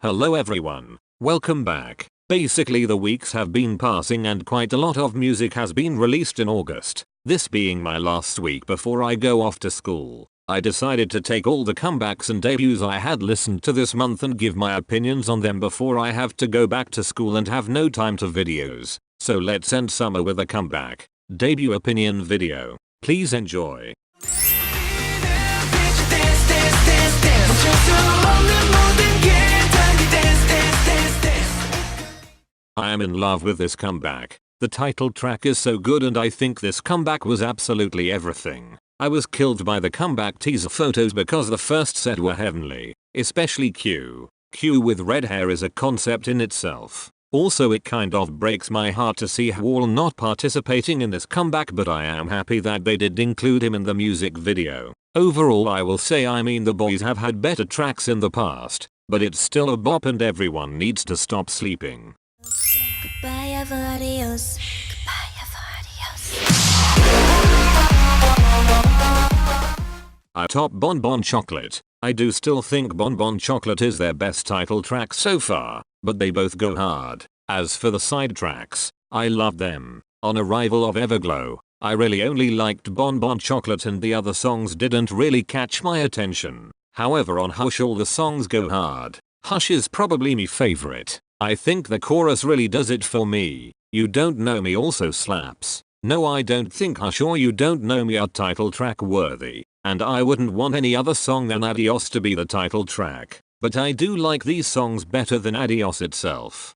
Hello everyone, welcome back. Basically the weeks have been passing and quite a lot of music has been released in August. This being my last week before I go off to school, I decided to take all the comebacks and debuts I had listened to this month and give my opinions on them before I have to go back to school and have no time to videos. So let's end summer with a comeback debut opinion video. Please enjoy. I am in love with this comeback. The title track is so good and I think this comeback was absolutely everything. I was killed by the comeback teaser photos because the first set were heavenly, especially Q. Q with red hair is a concept in itself. Also it kind of breaks my heart to see Hwall not participating in this comeback, but I am happy that they did include him in the music video. Overall I will say the boys have had better tracks in the past, but it's still a bop and everyone needs to stop sleeping. Goodbye, adios. Goodbye, adios. I top Bon Bon Chocolate. I do still think Bon Bon Chocolate is their best title track so far, but they both go hard. As for the side tracks, I loved them. On Arrival of Everglow, I really only liked Bon Bon Chocolate and the other songs didn't really catch my attention. However, on Hush all the songs go hard. Hush is probably my favorite. I think the chorus really does it for me. You Don't Know Me also slaps. No, I don't think Hush or You Don't Know Me are title track worthy, and I wouldn't want any other song than Adios to be the title track, but I do like these songs better than Adios itself.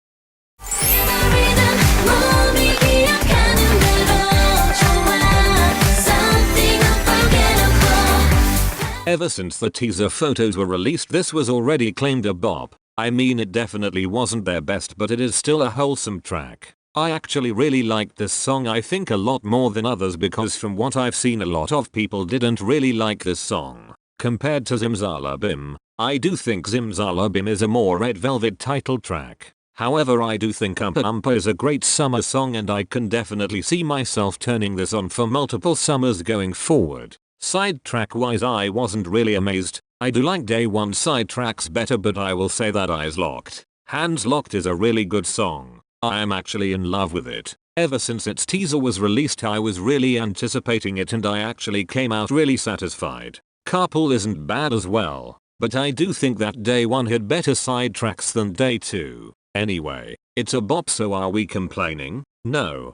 Ever since the teaser photos were released, this was already claimed a bop. It definitely wasn't their best, but it is still a wholesome track. I actually really liked this song, I think a lot more than others, because from what I've seen a lot of people didn't really like this song. Compared to Zimzalabim, I do think Zimzalabim is a more Red Velvet title track. However, I do think Oompa Loompa is a great summer song and I can definitely see myself turning this on for multiple summers going forward. Side track wise I wasn't really amazed. I do like Day One side tracks better, but I will say that Eyes Locked, Hands Locked is a really good song. I am actually in love with it. Ever since its teaser was released I was really anticipating it and I actually came out really satisfied. Carpool isn't bad as well, but I do think that Day One had better side tracks than Day Two. Anyway, it's a bop, so are we complaining? No.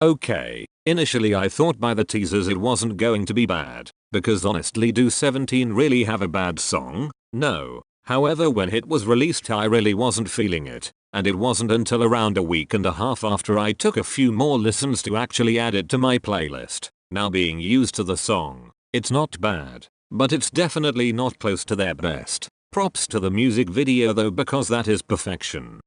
Okay, initially I thought by the teasers it wasn't going to be bad, because honestly, do 17 really have a bad song? No. However, when it was released I really wasn't feeling it, and it wasn't until around a week and a half after I took a few more listens to actually add it to my playlist. Now being used to the song, it's not bad, but it's definitely not close to their best. Props to the music video though, because that is perfection.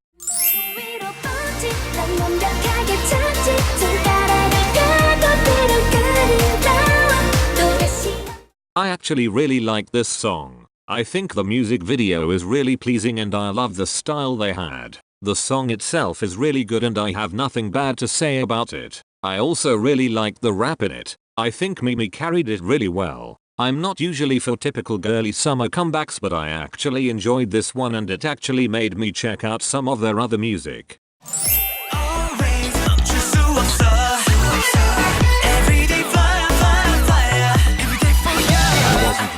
I actually really like this song. I think the music video is really pleasing and I love the style they had. The song itself is really good and I have nothing bad to say about it. I also really liked the rap in it. I think Mimi carried it really well. I'm not usually for typical girly summer comebacks, but I actually enjoyed this one and it actually made me check out some of their other music.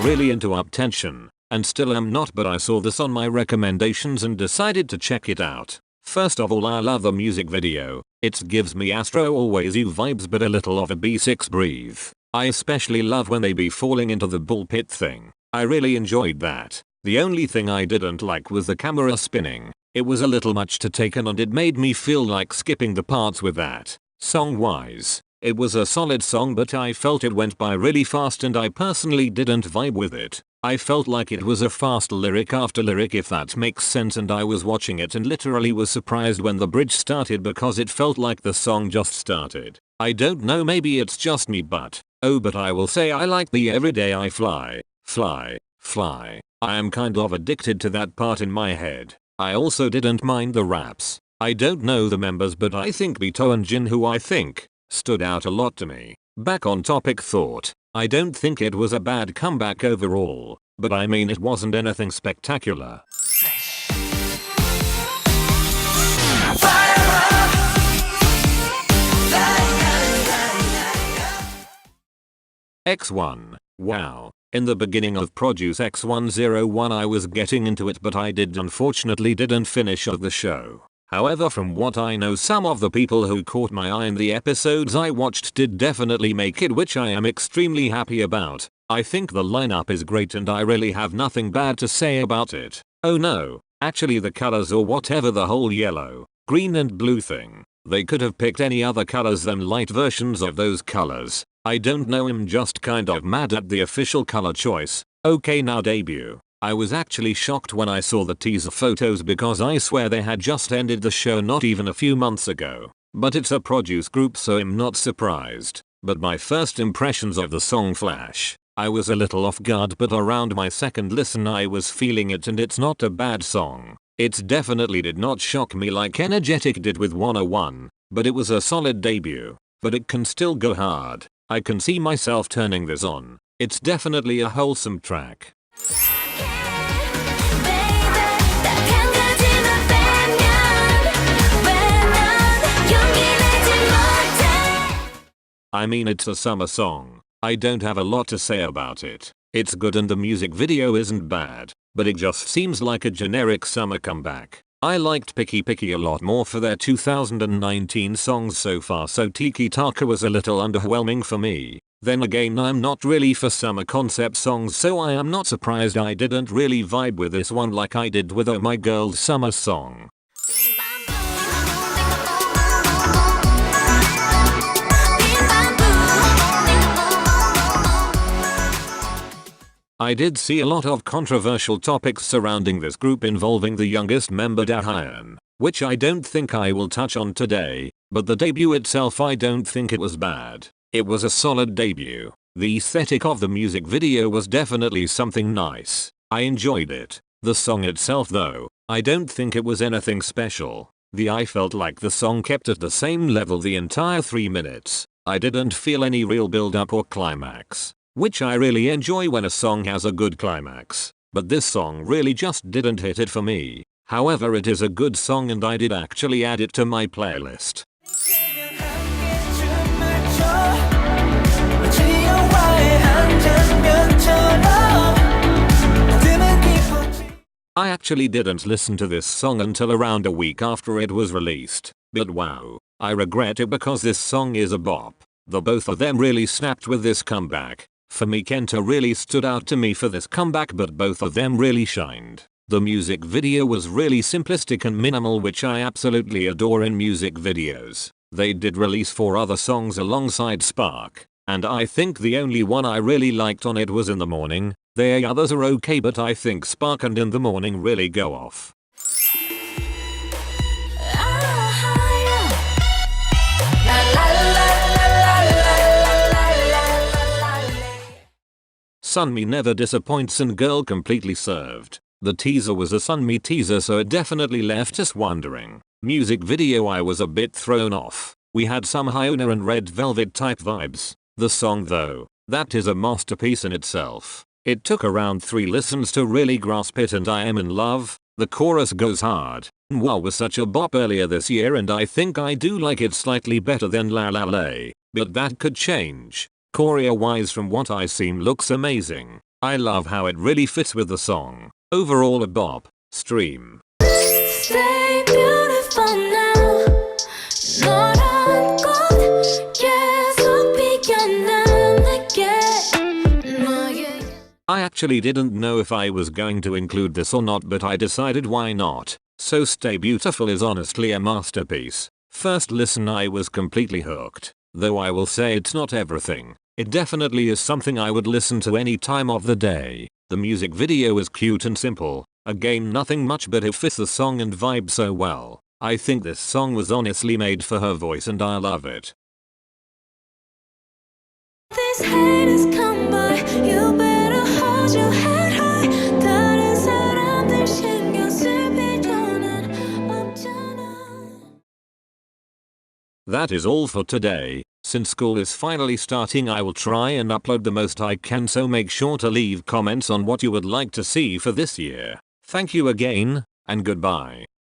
Really into Uptension, and still am not, but I saw this on my recommendations and decided to check it out. First of all, I love the music video. It gives me Astro Always You vibes, but a little of a B6 Breathe. I especially love when they be falling into the bull pit thing. I really enjoyed that. The only thing I didn't like was the camera spinning. It was a little much to take in and it made me feel like skipping the parts with that. Song wise, it was a solid song, but I felt it went by really fast and I personally didn't vibe with it. I felt like it was a fast lyric after lyric, if that makes sense, and I was watching it and literally was surprised when the bridge started because it felt like the song just started. I don't know, maybe it's just me, but I will say I like the Everyday I Fly, Fly, Fly. I am kind of addicted to that part in my head. I also didn't mind the raps. I don't know the members, but I think Bito and Jin, who I think stood out a lot to me. Back on topic thought, I don't think it was a bad comeback overall, but I mean it wasn't anything spectacular. X1. Wow. In the beginning of Produce X101 I was getting into it, but I unfortunately didn't finish of the show. However, from what I know, some of the people who caught my eye in the episodes I watched did definitely make it, which I am extremely happy about. I think the lineup is great and I really have nothing bad to say about it. Oh no, actually the colors or whatever, the whole yellow, green and blue thing. They could have picked any other colors than light versions of those colors. I don't know, I'm just kind of mad at the official color choice. Okay, now debut. I was actually shocked when I saw the teaser photos because I swear they had just ended the show not even a few months ago. But it's a Produce group, so I'm not surprised. But my first impressions of the song Flash, I was a little off guard, but around my second listen I was feeling it and it's not a bad song. It definitely did not shock me like Energetic did with 101, but it was a solid debut. But it can still go hard. I can see myself turning this on. It's definitely a wholesome track. I mean, it's a summer song. I don't have a lot to say about it. It's good and the music video isn't bad, but it just seems like a generic summer comeback. I liked Picky Picky a lot more for their 2019 songs so far, so Tiki Taka was a little underwhelming for me. Then again, I'm not really for summer concept songs, so I am not surprised I didn't really vibe with this one like I did with Oh My Girl's summer song. I did see a lot of controversial topics surrounding this group involving the youngest member Dahyun, which I don't think I will touch on today, but the debut itself I don't think it was bad. It was a solid debut. The aesthetic of the music video was definitely something nice. I enjoyed it. The song itself though, I don't think it was anything special. I felt like the song kept at the same level the entire 3 minutes. I didn't feel any real build up or climax, which I really enjoy when a song has a good climax, but this song really just didn't hit it for me. However, it is a good song and I did actually add it to my playlist. I actually didn't listen to this song until around a week after it was released, but wow, I regret it because this song is a bop. The both of them really snapped with this comeback. For me, Kenta really stood out to me for this comeback, but both of them really shined. The music video was really simplistic and minimal, which I absolutely adore in music videos. They did release 4 other songs alongside Spark, and I think the only one I really liked on it was In the Morning. The others are okay, but I think Spark and In the Morning really go off. Sunmi never disappoints and Girl completely served. The teaser was a Sunmi teaser, so it definitely left us wondering. Music video, I was a bit thrown off. We had some Hyuna and Red Velvet type vibes. The song though, that is a masterpiece in itself. It took around 3 listens to really grasp it, and I am in love. The chorus goes hard. Wow was such a bop earlier this year, and I think I do like it slightly better than La La La, but that could change. Choreo wise, from what I seen, looks amazing. I love how it really fits with the song. Overall a bop. Stream. Stay beautiful now. 너란 꽃 계속 피어나게 너의. I actually didn't know if I was going to include this or not, but I decided why not. So Stay Beautiful is honestly a masterpiece. First listen I was completely hooked. Though I will say it's not everything. It definitely is something I would listen to any time of the day. The music video is cute and simple. Again, nothing much, but it fits the song and vibe so well. I think this song was honestly made for her voice and I love it. These haters come by, you better hold your head high. 다른 사람들 신경 쓸 필요는 없잖아. That is all for today. Since school is finally starting, I will try and upload the most I can, so make sure to leave comments on what you would like to see for this year. Thank you again, and goodbye.